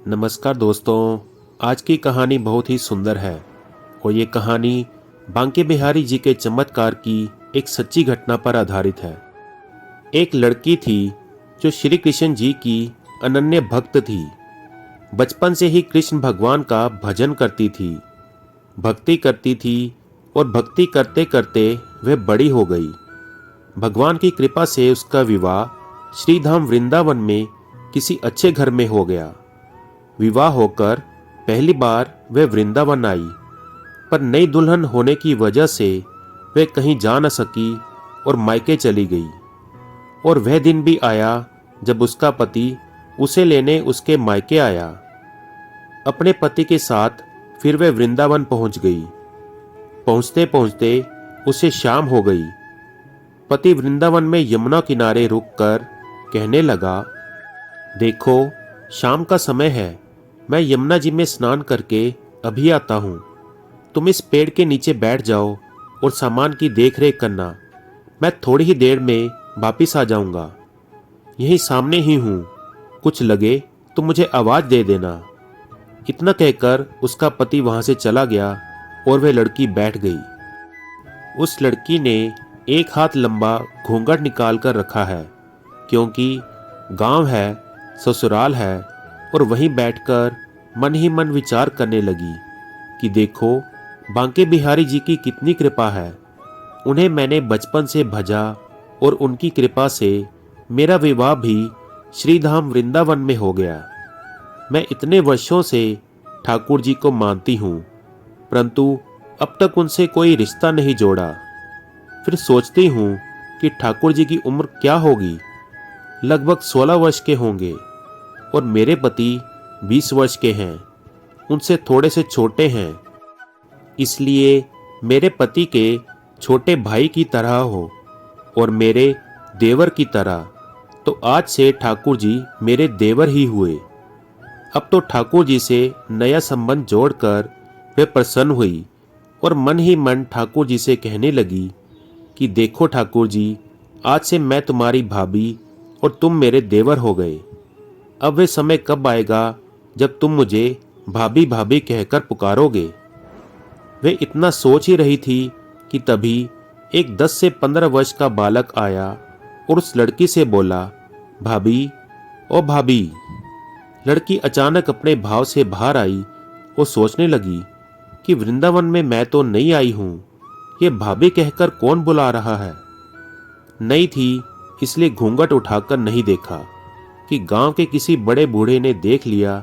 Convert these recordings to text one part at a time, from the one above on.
नमस्कार दोस्तों। आज की कहानी बहुत ही सुंदर है और ये कहानी बांके बिहारी जी के चमत्कार की एक सच्ची घटना पर आधारित है। एक लड़की थी जो श्री कृष्ण जी की अनन्य भक्त थी। बचपन से ही कृष्ण भगवान का भजन करती थी, भक्ति करती थी और भक्ति करते करते वह बड़ी हो गई। भगवान की कृपा से उसका विवाह श्रीधाम वृंदावन में किसी अच्छे घर में हो गया। विवाह होकर पहली बार वह वृंदावन आई, पर नई दुल्हन होने की वजह से वह कहीं जा न सकी और मायके चली गई। और वह दिन भी आया जब उसका पति उसे लेने उसके मायके आया। अपने पति के साथ फिर वह वृंदावन पहुंच गई। पहुंचते पहुंचते उसे शाम हो गई। पति वृंदावन में यमुना किनारे रुककर कहने लगा, देखो शाम का समय है, मैं यमुना जी में स्नान करके अभी आता हूँ। तुम इस पेड़ के नीचे बैठ जाओ और सामान की देख रेख करना। मैं थोड़ी ही देर में वापिस आ जाऊंगा। यहीं सामने ही हूँ, कुछ लगे तो मुझे आवाज दे देना। इतना कहकर उसका पति वहां से चला गया और वह लड़की बैठ गई। उस लड़की ने एक हाथ लंबा घूंघट निकाल कर रखा है, क्योंकि गांव है, ससुराल है, और वहीं बैठकर मन ही मन विचार करने लगी कि देखो बांके बिहारी जी की कितनी कृपा है। उन्हें मैंने बचपन से भजा और उनकी कृपा से मेरा विवाह भी श्रीधाम वृंदावन में हो गया। मैं इतने वर्षों से ठाकुर जी को मानती हूँ, परंतु अब तक उनसे कोई रिश्ता नहीं जोड़ा। फिर सोचती हूँ कि ठाकुर जी की उम्र क्या होगी। लगभग 16 वर्ष के होंगे और मेरे पति 20 वर्ष के हैं, उनसे थोड़े से छोटे हैं। इसलिए मेरे पति के छोटे भाई की तरह हो और मेरे देवर की तरह, तो आज से ठाकुर जी मेरे देवर ही हुए। अब तो ठाकुर जी से नया संबंध जोड़कर वे प्रसन्न हुई और मन ही मन ठाकुर जी से कहने लगी कि देखो ठाकुर जी, आज से मैं तुम्हारी भाभी और तुम मेरे देवर हो गए। अब वे समय कब आएगा जब तुम मुझे भाभी भाभी कहकर पुकारोगे। वे इतना सोच ही रही थी कि तभी एक 10 से 15 वर्ष का बालक आया और उस लड़की से बोला, भाभी, ओ भाभी। लड़की अचानक अपने भाव से बाहर आई और सोचने लगी कि वृंदावन में मैं तो नहीं आई हूं, ये भाभी कहकर कौन बुला रहा है। नई थी इसलिए घूंघट उठाकर नहीं देखा कि गांव के किसी बड़े बूढ़े ने देख लिया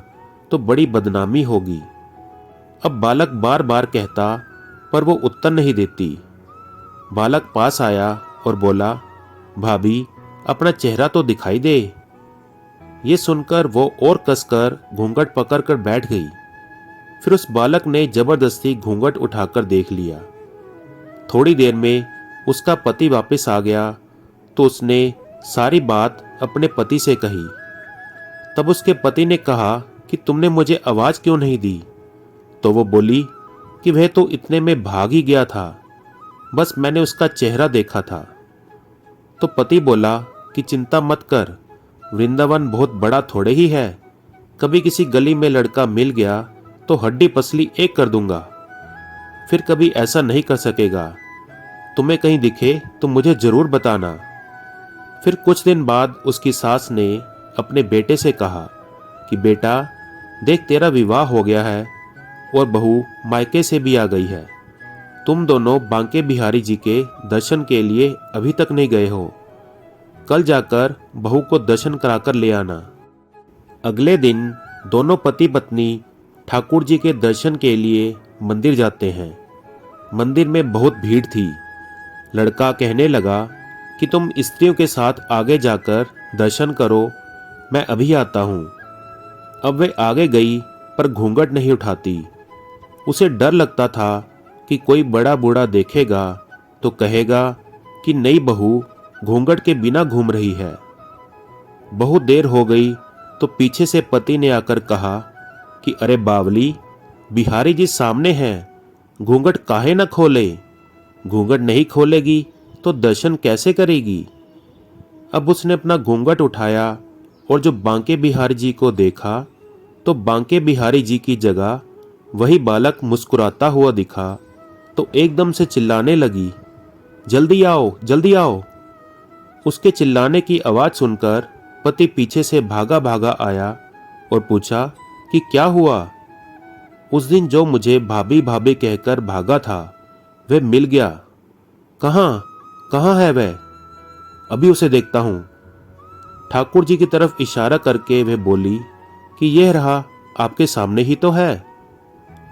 तो बड़ी बदनामी होगी। अब बालक बार बार कहता पर वो उत्तर नहीं देती। बालक पास आया और बोला, भाभी, अपना चेहरा तो दिखाई दे। ये सुनकर वो और कसकर घूंघट पकड़कर बैठ गई। फिर उस बालक ने जबरदस्ती घूंघट उठाकर देख लिया। थोड़ी देर में उसका पति वापस आ गया तो उसने सारी बात अपने पति से कही। तब उसके पति ने कहा कि तुमने मुझे आवाज क्यों नहीं दी। तो वो बोली कि वह तो इतने में भाग ही गया था, बस मैंने उसका चेहरा देखा था। तो पति बोला कि चिंता मत कर, वृंदावन बहुत बड़ा थोड़े ही है। कभी किसी गली में लड़का मिल गया तो हड्डी पसली एक कर दूंगा। फिर कभी ऐसा नहीं कर सकेगा। तुम्हें कहीं दिखे तो मुझे जरूर बताना। फिर कुछ दिन बाद उसकी सास ने अपने बेटे से कहा कि बेटा देख, तेरा विवाह हो गया है और बहू मायके से भी आ गई है। तुम दोनों बांके बिहारी जी के दर्शन के लिए अभी तक नहीं गए हो। कल जाकर बहू को दर्शन कराकर ले आना। अगले दिन दोनों पति पत्नी ठाकुर जी के दर्शन के लिए मंदिर जाते हैं। मंदिर में बहुत भीड़ थी। लड़का कहने लगा कि तुम स्त्रियों के साथ आगे जाकर दर्शन करो, मैं अभी आता हूँ। अब वे आगे गई पर घूंघट नहीं उठाती। उसे डर लगता था कि कोई बड़ा बूढ़ा देखेगा तो कहेगा कि नई बहू घूंघट के बिना घूम रही है। बहुत देर हो गई तो पीछे से पति ने आकर कहा कि अरे बावली, बिहारी जी सामने हैं, घूंघट काहे न खोले। घूंघट नहीं खोलेगी तो दर्शन कैसे करेगी। अब उसने अपना घूंघट उठाया और जो बांके बिहारी जी को देखा तो बांके बिहारी जी की जगह वही बालक मुस्कुराता हुआ दिखा तो एकदम से चिल्लाने लगी, जल्दी आओ, जल्दी आओ। उसके चिल्लाने की आवाज सुनकर पति पीछे से भागा भागा आया और पूछा कि क्या हुआ। उस दिन जो मुझे भाभी भाभी कहकर भागा था वह मिल गया। कहाँ कहाँ है वह? अभी उसे देखता हूं। ठाकुर जी की तरफ इशारा करके वह बोली कि यह रहा, आपके सामने ही तो है।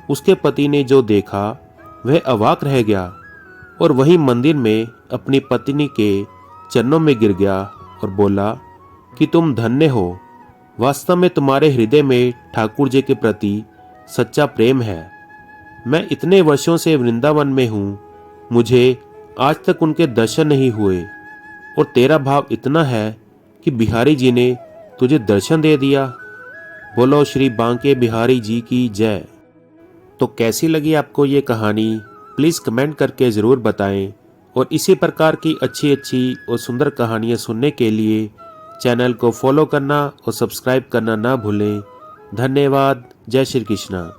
उसके पति ने जो देखा वह अवाक रह गया और वहीं मंदिर में अपनी पत्नी के चरणों में गिर गया और बोला कि तुम धन्य हो, वास्तव में तुम्हारे हृदय में ठाकुर जी के प्रति सच्चा प्रेम है। मैं इतने वर्षों से वृंदावन में हूं, मुझे आज तक उनके दर्शन नहीं हुए और तेरा भाव इतना है कि बिहारी जी ने तुझे दर्शन दे दिया। बोलो श्री बांके बिहारी जी की जय। तो कैसी लगी आपको ये कहानी? प्लीज़ कमेंट करके ज़रूर बताएं और इसी प्रकार की अच्छी अच्छी और सुंदर कहानियाँ सुनने के लिए चैनल को फॉलो करना और सब्सक्राइब करना ना भूलें। धन्यवाद। जय श्री कृष्णा।